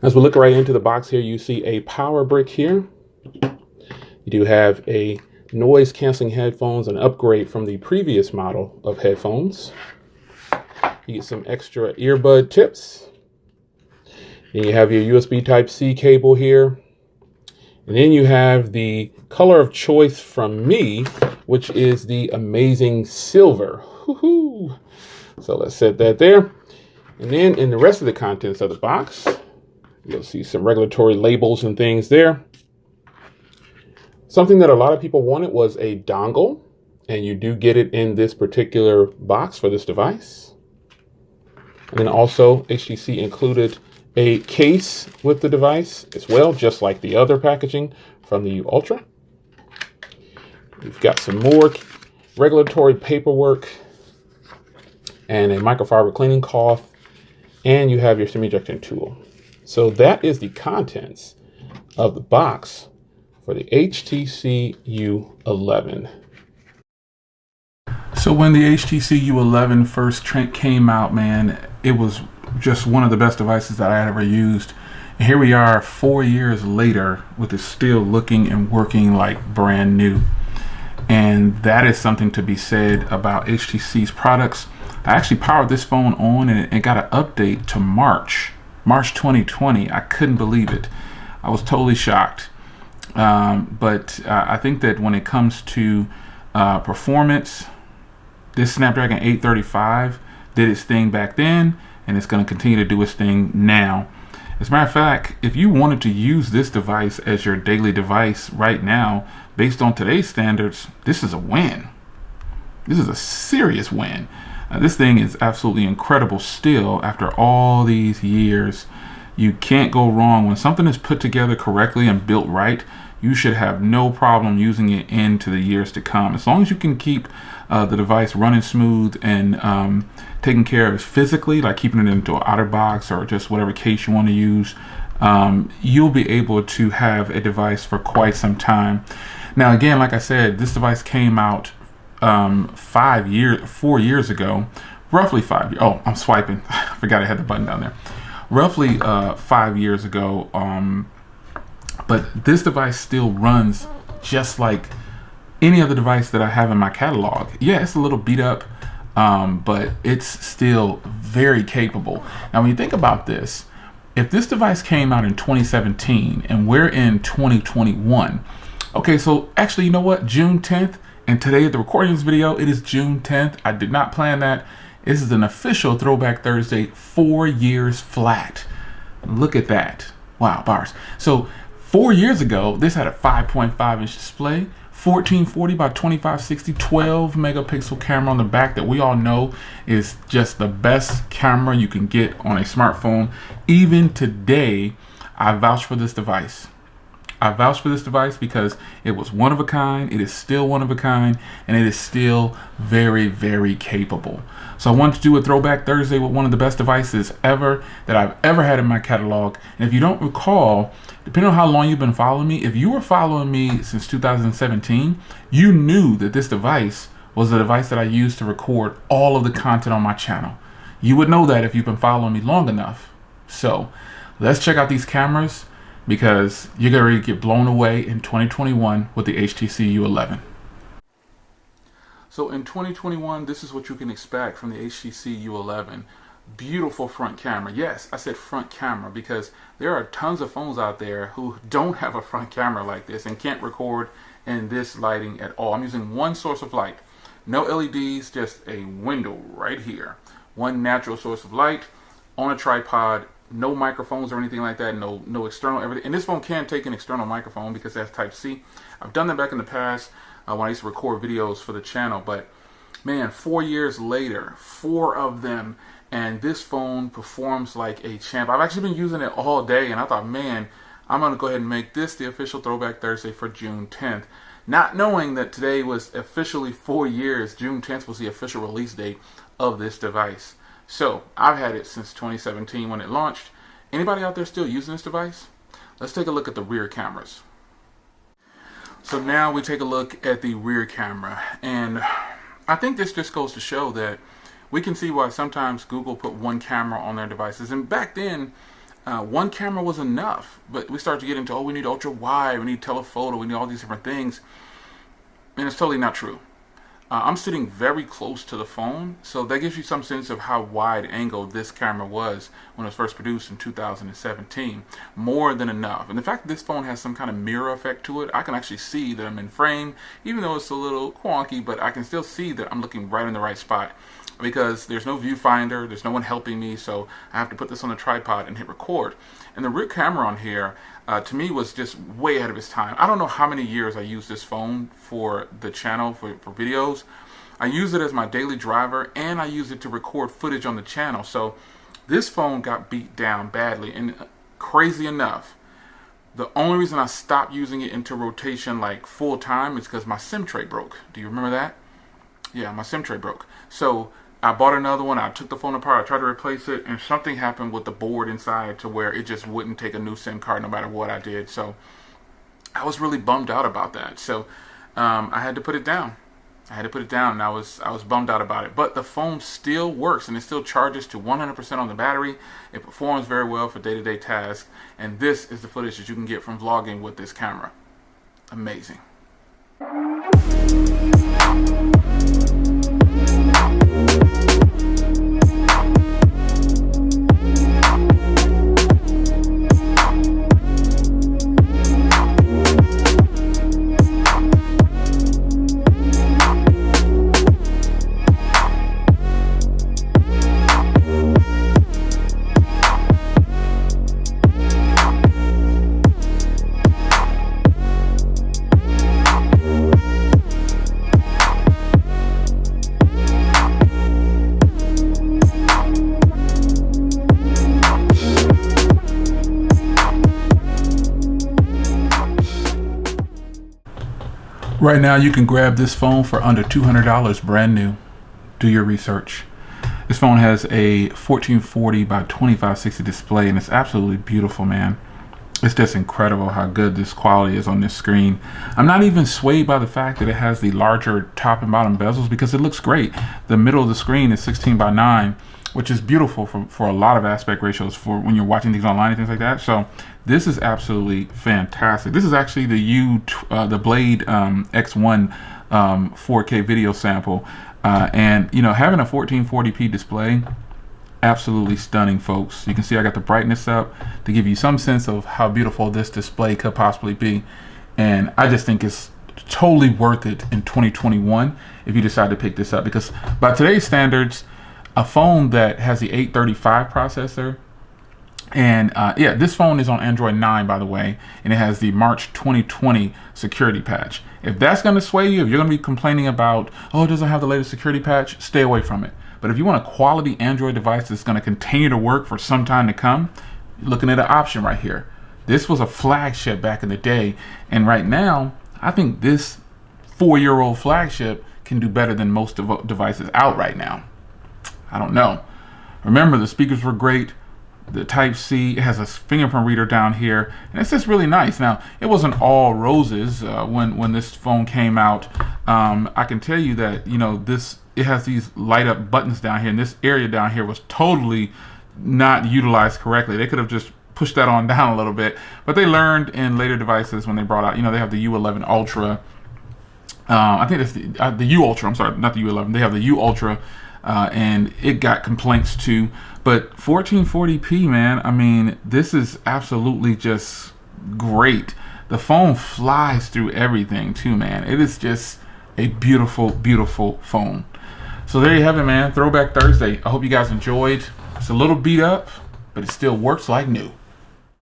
As we look right into the box here, you see a power brick here. You do have a noise canceling headphones, an upgrade from the previous model of headphones. You get some extra earbud tips. Then you have your USB Type-C cable here. And then you have the color of choice from me, which is the amazing silver. Woo-hoo. So let's set that there. And then in the rest of the contents of the box, you'll see some regulatory labels and things there. Something that a lot of people wanted was a dongle, and you do get it in this particular box for this device. And then also HTC included a case with the device as well, just like the other packaging from the U Ultra. We've got some more regulatory paperwork and a microfiber cleaning cloth, and you have your SIM ejection tool. So that is the contents of the box for the HTC U11. So when the HTC U11 first came out, man, it was just one of the best devices that I had ever used. And here we are 4 years later with it still looking and working like brand new. And that is something to be said about HTC's products. I actually powered this phone on and it got an update to March 2020. I couldn't believe it. I was totally shocked. But I think that when it comes to performance, this Snapdragon 835 did its thing back then, and it's going to continue to do its thing now. As a matter of fact, if you wanted to use this device as your daily device right now, based on today's standards, this is a win. This is a serious win. This thing is absolutely incredible still after all these years. You can't go wrong. When something is put together correctly and built right, you should have no problem using it into the years to come. As long as you can keep the device running smooth and taking care of it physically, like keeping it into an outer box or just whatever case you want to use, you'll be able to have a device for quite some time. Now, again, like I said, this device came out 4 years ago, roughly 5 years. Oh, I'm swiping. I forgot I had the button down there. Roughly 5 years ago. But this device still runs just like any other device that I have in my catalog. Yeah, it's a little beat up, but it's still very capable. Now, when you think about this, if this device came out in 2017 and we're in 2021, okay, so actually, you know what? June 10th, and today at the recording of this video, it is June 10th. I did not plan that. This is an official Throwback Thursday, 4 years flat. Look at that. Wow, bars. So 4 years ago, this had a 5.5 inch display, 1440 by 2560, 12 megapixel camera on the back that we all know is just the best camera you can get on a smartphone. Even today, I vouch for this device. I vouch for this device because it was one of a kind, it is still one of a kind, and it is still very, very capable. So I wanted to do a Throwback Thursday with one of the best devices ever that I've ever had in my catalog. And if you don't recall, depending on how long you've been following me, if you were following me since 2017, you knew that this device was the device that I used to record all of the content on my channel. You would know that if you've been following me long enough. So let's check out these cameras, because you're going to get blown away in 2021 with the HTC U11. So in 2021, this is what you can expect from the HTC U11. Beautiful front camera. Yes, I said front camera because there are tons of phones out there who don't have a front camera like this and can't record in this lighting at all. I'm using one source of light. No LEDs, just a window right here. One natural source of light on a tripod. No microphones or anything like that. No external everything. And this phone can take an external microphone because it has Type-C. I've done that back in the past when I used to record videos for the channel. But man, 4 years later, 4 of them, and this phone performs like a champ. I've actually been using it all day, and I thought, man, I'm going to go ahead and make this the official Throwback Thursday for June 10th. Not knowing that today was officially 4 years. June 10th was the official release date of this device. So I've had it since 2017 when it launched. Anybody out there still using this device? Let's take a look at the rear cameras. So now we take a look at the rear camera, and I think this just goes to show that we can see why sometimes Google put one camera on their devices. And back then, one camera was enough. But we started to get into, oh, we need ultra wide, we need telephoto, we need all these different things. And it's totally not true. I'm sitting very close to the phone, so that gives you some sense of how wide angle this camera was when it was first produced in 2017. More than enough. And the fact that this phone has some kind of mirror effect to it, I can actually see that I'm in frame, even though it's a little wonky, but I can still see that I'm looking right in the right spot. Because there's no viewfinder, there's no one helping me, so I have to put this on a tripod and hit record. And the rear camera on here, to me, was just way ahead of its time. I don't know how many years I used this phone for the channel, for videos. I use it as my daily driver, and I use it to record footage on the channel. So this phone got beat down badly, and crazy enough, the only reason I stopped using it into rotation like full time is because my SIM tray broke. Do you remember that? Yeah, my SIM tray broke. So I bought another one, I took the phone apart, I tried to replace it, and something happened with the board inside to where it just wouldn't take a new SIM card no matter what I did. So I was really bummed out about that. So I had to put it down. And I was bummed out about it. But the phone still works, and it still charges to 100% on the battery. It performs very well for day-to-day tasks. And this is the footage that you can get from vlogging with this camera. Amazing. Right now, you can grab this phone for under $200 brand new. Do your research. This phone has a 1440 by 2560 display, and it's absolutely beautiful, man. It's just incredible how good this quality is on this screen. I'm not even swayed by the fact that it has the larger top and bottom bezels because it looks great. The middle of the screen is 16 by 9, which is beautiful for a lot of aspect ratios for when you're watching things online and things like that. So this is absolutely fantastic. This is actually the Blade X1 4K video sample, and you know, having a 1440p display, absolutely stunning, folks. You can see I got the brightness up to give you some sense of how beautiful this display could possibly be, and I just think it's totally worth it in 2021 if you decide to pick this up, because by today's standards, a phone that has the 835 processor, and yeah, this phone is on Android 9, by the way, and it has the March 2020 security patch. If that's going to sway you, if you're going to be complaining about, oh, it doesn't have the latest security patch, stay away from it. But if you want a quality Android device that's going to continue to work for some time to come, you're looking at an option right here. This was a flagship back in the day, and right now, I think this 4-year-old flagship can do better than most devices out right now. I don't know. Remember, the speakers were great. The Type-C, it has a fingerprint reader down here, and it's just really nice. Now, it wasn't all roses when this phone came out. I can tell you that, you know, it has these light up buttons down here, and this area down here was totally not utilized correctly. They could have just pushed that on down a little bit, but they learned in later devices when they brought out, you know, they have the U11 Ultra. I think it's the U Ultra. I'm sorry, not the U11. They have the U Ultra. And it got complaints too, but 1440p, man, I mean, this is absolutely just great. The phone flies through everything too, man. It is just a beautiful, beautiful phone. So there you have it, man. Throwback Thursday. I hope you guys enjoyed. It's a little beat up, but it still works like new.